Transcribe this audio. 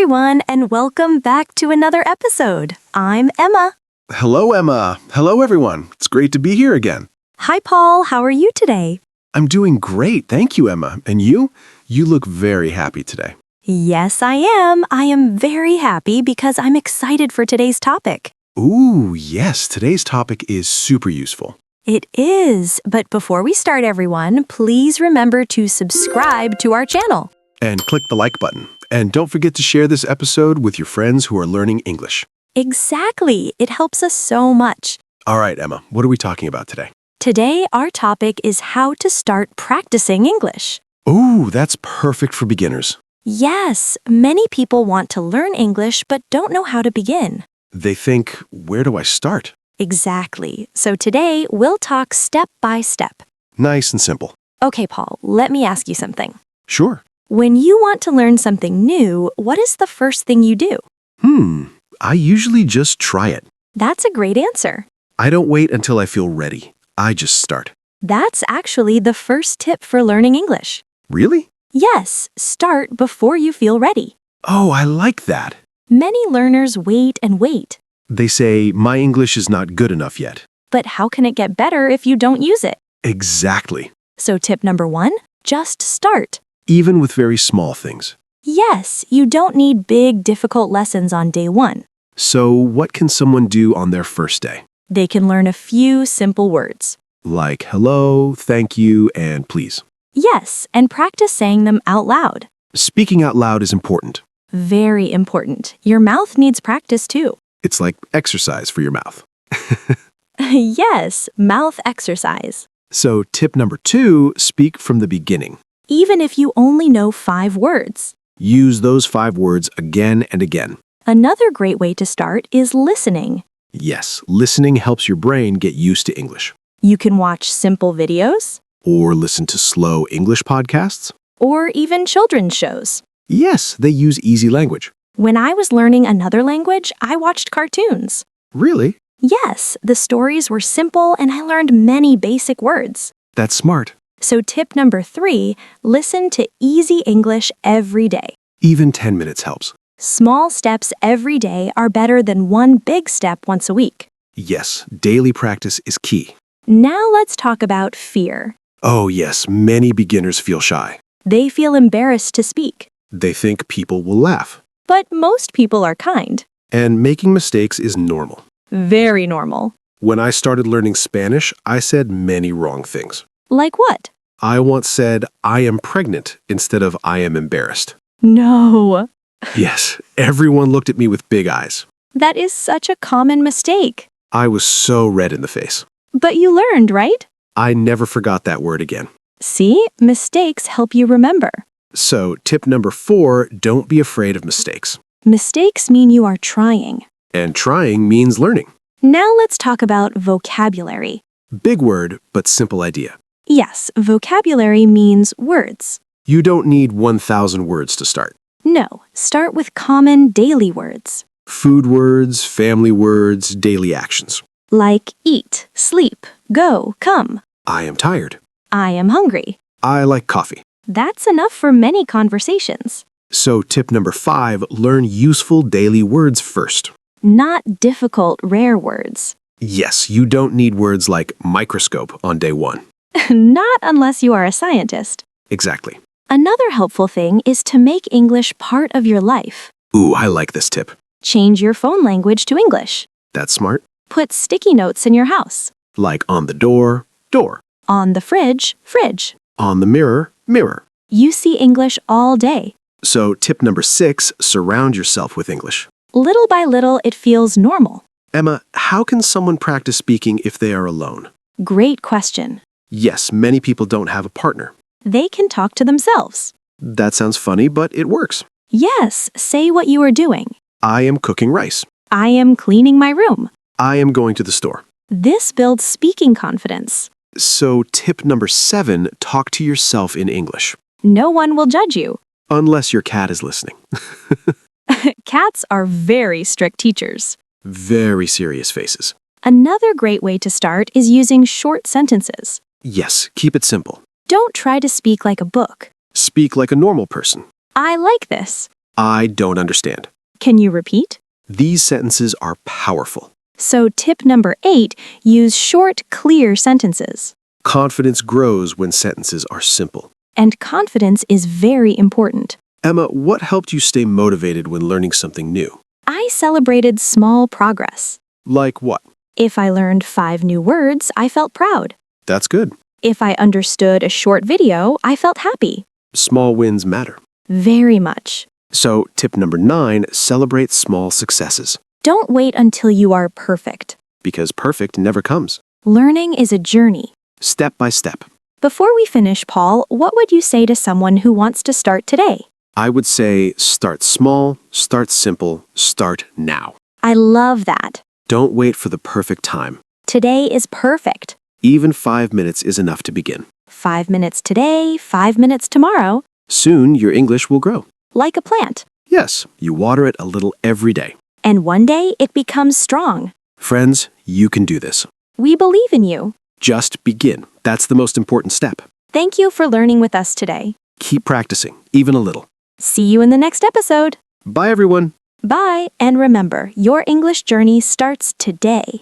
everyone, and welcome back to another episode. I'm Emma. Hello, Emma. Hello, everyone. It's great to be here again. Hi, Paul. How are you today? I'm doing great. Thank you, Emma. And you? You look very happy today. Yes, I am. I am very happy because I'm excited for today's topic. Ooh, yes. Today's topic is super useful. It is. But before we start, everyone, please remember to subscribe to our channel. And click the like button. And don't forget to share this episode with your friends who are learning English. Exactly. It helps us so much. All right, Emma. What are we talking about today? Today, our topic is how to start practicing English. Ooh, that's perfect for beginners. Yes, many people want to learn English but don't know how to begin. They think, where do I start? Exactly. So today, we'll talk step by step. Nice and simple. Okay, Paul, let me ask you something. Sure. When you want to learn something new, what is the first thing you do? I usually just try it. That's a great answer. I don't wait until I feel ready. I just start. That's actually the first tip for learning English. Really? Yes, start before you feel ready. Oh, I like that. Many learners wait and wait. They say, my English is not good enough yet. But how can it get better if you don't use it? Exactly. So tip number 1, just start. Even with very small things. Yes, you don't need big, difficult lessons on day 1. So what can someone do on their first day? They can learn a few simple words. Like hello, thank you, and please. Yes, and practice saying them out loud. Speaking out loud is important. Very important. Your mouth needs practice too. It's like exercise for your mouth. Yes, mouth exercise. So tip number 2, speak from the beginning. Even if you only know 5 words. Use those 5 words again and again. Another great way to start is listening. Yes, listening helps your brain get used to English. You can watch simple videos, Or listen to slow English podcasts. or even children's shows. Yes, they use easy language. When I was learning another language, I watched cartoons. Really? Yes, the stories were simple and I learned many basic words. That's smart. So tip number 3, listen to easy English every day. Even 10 minutes helps. Small steps every day are better than one big step once a week. Yes, daily practice is key. Now let's talk about fear. Oh yes, many beginners feel shy. They feel embarrassed to speak, They think people will laugh. but most people are kind. And making mistakes is normal. Very normal. When I started learning Spanish, I said many wrong things. Like what? I once said, I am pregnant instead of I am embarrassed. No. Yes, everyone looked at me with big eyes. That is such a common mistake. I was so red in the face. But you learned, right? I never forgot that word again. See, mistakes help you remember. So, tip number 4, don't be afraid of mistakes. Mistakes mean you are trying. And trying means learning. Now let's talk about vocabulary. Big word, but simple idea. Yes, vocabulary means words. You don't need 1,000 words to start. No, start with common daily words. Food words, family words, daily actions. Like eat, sleep, go, come. I am tired. I am hungry. I like coffee. That's enough for many conversations. So tip number 5, learn useful daily words first. Not difficult, rare words. Yes, you don't need words like microscope on day 1. Not unless you are a scientist. Exactly. Another helpful thing is to make English part of your life. Ooh, I like this tip. Change your phone language to English. That's smart. Put sticky notes in your house. Like on the door, door. On the fridge, fridge. On the mirror, mirror. You see English all day. So tip number 6, surround yourself with English. Little by little, it feels normal. Emma, how can someone practice speaking if they are alone? Great question. Yes, many people don't have a partner. They can talk to themselves. That sounds funny, but it works. Yes, say what you are doing. I am cooking rice. I am cleaning my room. I am going to the store. This builds speaking confidence. So tip number 7, talk to yourself in English. No one will judge you. Unless your cat is listening. Cats are very strict teachers. Very serious faces. Another great way to start is using short sentences. Yes, keep it simple. Don't try to speak like a book. Speak like a normal person. I like this. I don't understand. Can you repeat? These sentences are powerful. So tip number 8, use short, clear sentences. Confidence grows when sentences are simple. And confidence is very important. Emma, what helped you stay motivated when learning something new? I celebrated small progress. Like what? If I learned 5 new words, I felt proud. That's good. If I understood a short video, I felt happy. Small wins matter. Very much. So, tip number 9, celebrate small successes. Don't wait until you are perfect. Because perfect never comes. Learning is a journey. Step by step. Before we finish, Paul, what would you say to someone who wants to start today? I would say start small, start simple, start now. I love that. Don't wait for the perfect time. Today is perfect. Even 5 minutes is enough to begin. 5 minutes today, 5 minutes tomorrow. Soon, your English will grow. Like a plant. Yes, you water it a little every day. And one day it becomes strong. Friends, you can do this. We believe in you. Just begin. That's the most important step. Thank you for learning with us today. Keep practicing, even a little. See you in the next episode. Bye, everyone. Bye, and remember, your English journey starts today.